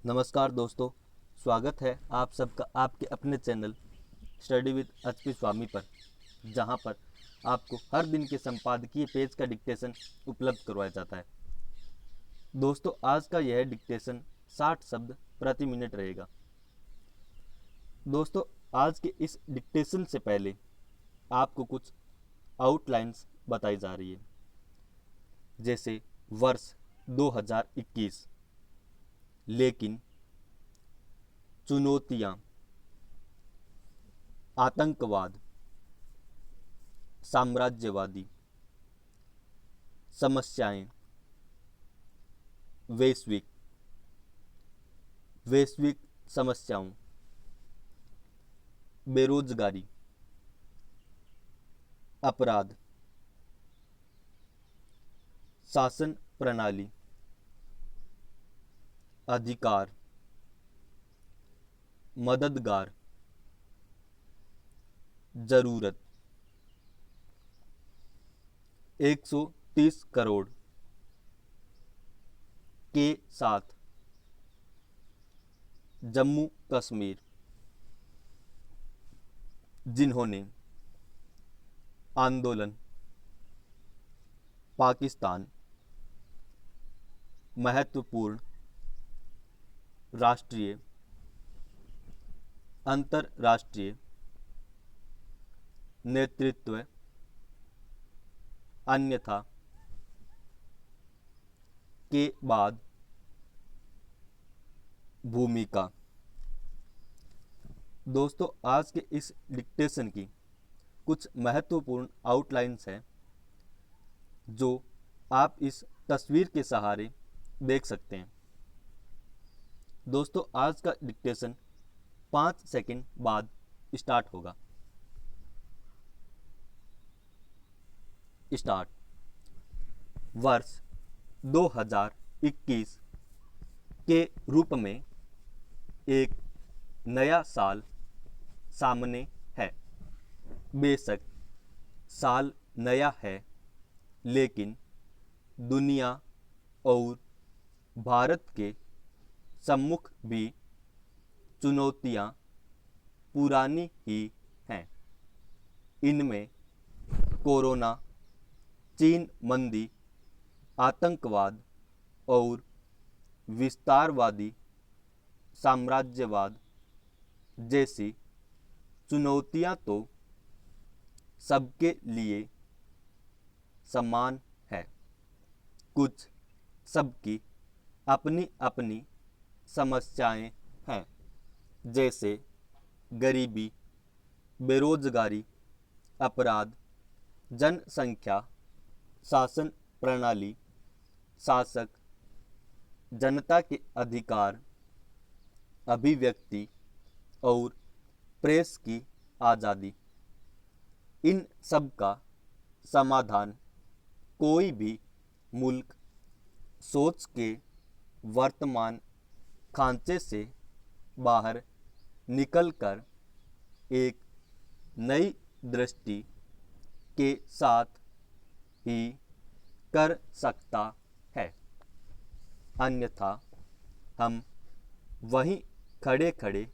नमस्कार दोस्तों। स्वागत है आप सबका आपके अपने चैनल स्टडी विद एच.पी. स्वामी पर, जहां पर आपको हर दिन के संपादकीय पेज का डिक्टेशन उपलब्ध करवाया जाता है। दोस्तों, आज का यह डिक्टेशन 60 शब्द प्रति मिनट रहेगा। दोस्तों, आज के इस डिक्टेशन से पहले आपको कुछ आउटलाइंस बताई जा रही है, जैसे वर्ष 2021, लेकिन चुनौतियाँ, आतंकवाद, साम्राज्यवादी समस्याएं, वैश्विक वैश्विक समस्याओं, बेरोजगारी, अपराध, शासन प्रणाली, अधिकार, मददगार, जरूरत, 130 करोड़ के साथ, जम्मू कश्मीर, जिन्होंने, आंदोलन, पाकिस्तान, महत्वपूर्ण, राष्ट्रीय, अंतर्राष्ट्रीय, नेतृत्व, अन्यथा, के बाद, भूमिका। दोस्तों, आज के इस डिक्टेशन की कुछ महत्वपूर्ण आउटलाइंस हैं जो आप इस तस्वीर के सहारे देख सकते हैं। दोस्तों, आज का डिक्टेशन 5 सेकंड बाद स्टार्ट होगा। स्टार्ट। वर्ष 2021 के रूप में एक नया साल सामने है। बेशक साल नया है, लेकिन दुनिया और भारत के सम्मुख भी चुनौतियां पुरानी ही हैं। इनमें कोरोना, चीन मंदी, आतंकवाद और विस्तारवादी साम्राज्यवाद जैसी चुनौतियां तो सबके लिए समान है। कुछ सबकी अपनी अपनी समस्याएं हैं, जैसे गरीबी, बेरोजगारी, अपराध, जनसंख्या, शासन प्रणाली, शासक, जनता के अधिकार, अभिव्यक्ति और प्रेस की आज़ादी। इन सब का समाधान कोई भी मुल्क सोच के वर्तमान खांचे से बाहर निकलकर एक नई दृष्टि के साथ ही कर सकता है। अन्यथा हम वहीं खड़े खड़े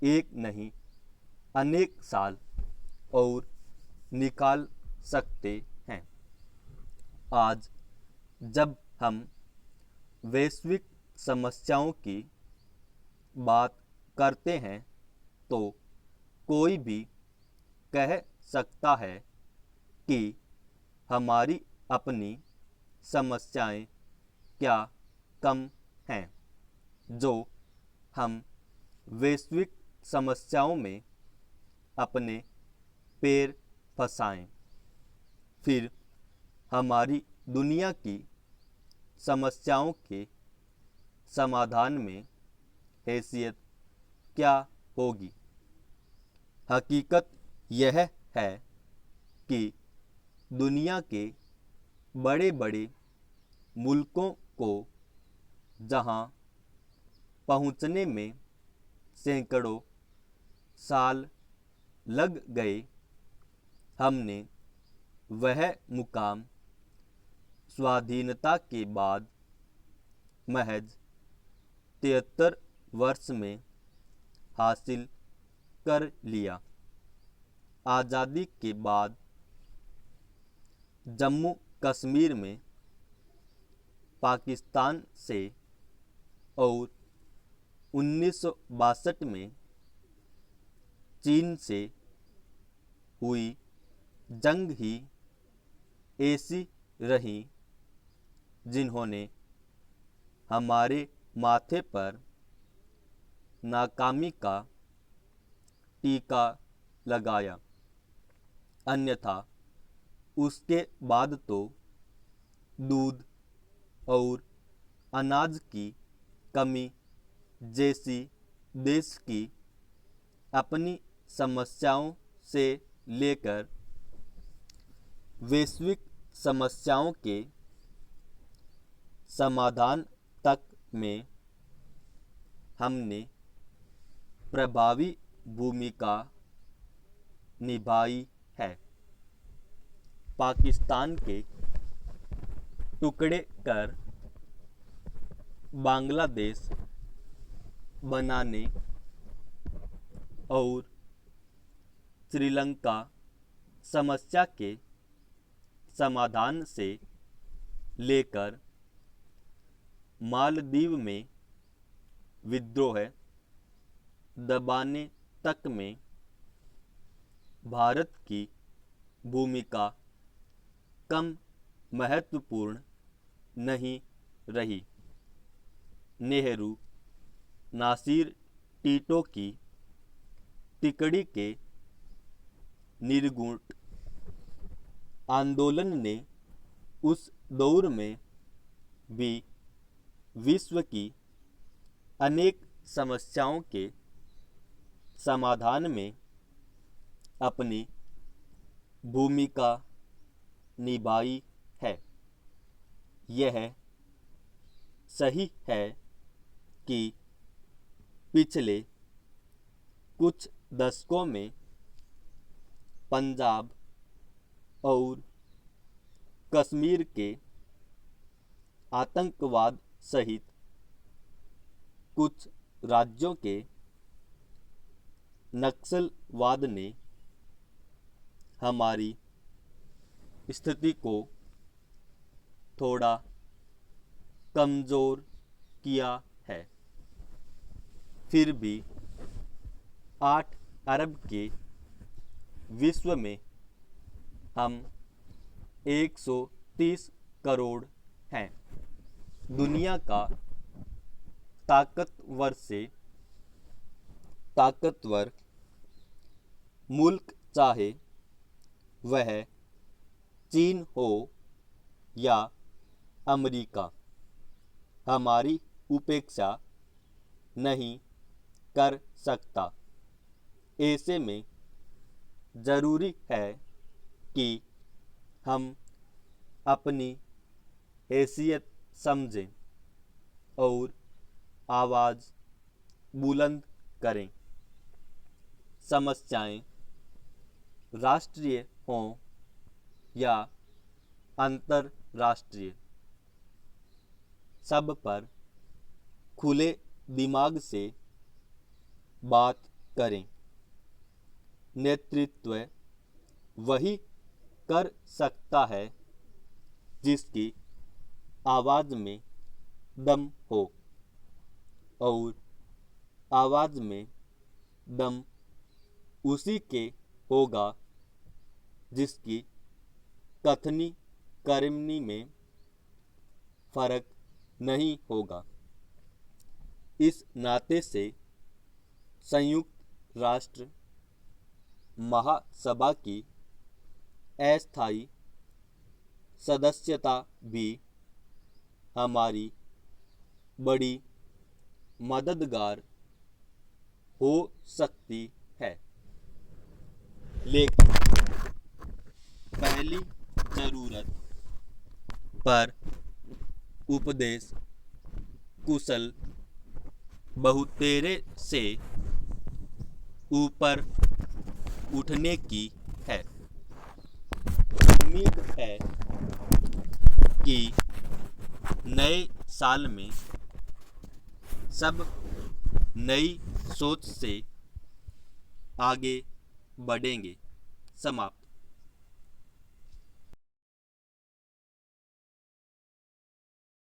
एक नहीं अनेक साल और निकाल सकते हैं। आज जब हम वैश्विक समस्याओं की बात करते हैं तो कोई भी कह सकता है कि हमारी अपनी समस्याएं क्या कम हैं जो हम वैश्विक समस्याओं में अपने पैर फंसाएं। फिर हमारी दुनिया की समस्याओं के समाधान में हैसियत क्या होगी। हकीकत यह है कि दुनिया के बड़े बड़े मुल्कों को जहां पहुंचने में सैकड़ों साल लग गए, हमने वह मुकाम स्वाधीनता के बाद महज 73 वर्ष में हासिल कर लिया। आज़ादी के बाद जम्मू कश्मीर में पाकिस्तान से और 1962 में चीन से हुई जंग ही ऐसी रही जिन्होंने हमारे माथे पर नाकामी का टीका लगाया। अन्यथा उसके बाद तो दूध और अनाज की कमी जैसी देश की अपनी समस्याओं से लेकर वैश्विक समस्याओं के समाधान तक में हमने प्रभावी भूमिका निभाई है। पाकिस्तान के टुकड़े कर बांग्लादेश बनाने और श्रीलंका समस्या के समाधान से लेकर मालदीव में विद्रोह दबाने तक में भारत की भूमिका कम महत्वपूर्ण नहीं रही। नेहरू नासिर टीटो की तिकड़ी के निर्गुण आंदोलन ने उस दौर में भी विश्व की अनेक समस्याओं के समाधान में अपनी भूमिका निभाई है। यह सही है कि पिछले कुछ दशकों में पंजाब और कश्मीर के आतंकवाद सहित कुछ राज्यों के नक्सलवाद ने हमारी स्थिति को थोड़ा कमज़ोर किया है। फिर भी 8 अरब के विश्व में हम 130 करोड़ हैं। दुनिया का ताकतवर से ताकतवर मुल्क, चाहे वह चीन हो या अमेरिका, हमारी उपेक्षा नहीं कर सकता। ऐसे में ज़रूरी है कि हम अपनी हैसियत समझें और आवाज़ बुलंद करें। समस्याएं राष्ट्रीय हों या अंतर्राष्ट्रीय, सब पर खुले दिमाग से बात करें। नेतृत्व वही कर सकता है जिसकी आवाज़ में दम हो, और आवाज़ में दम उसी के होगा जिसकी कथनी करनी में फर्क नहीं होगा। इस नाते से संयुक्त राष्ट्र महासभा की अस्थायी सदस्यता भी हमारी बड़ी मददगार हो सकती है। लेकिन पहली ज़रूरत पर उपदेश कुशल बहुतेरे से ऊपर उठने की है। उम्मीद है कि नए साल में सब नई सोच से आगे बढ़ेंगे। समाप्त।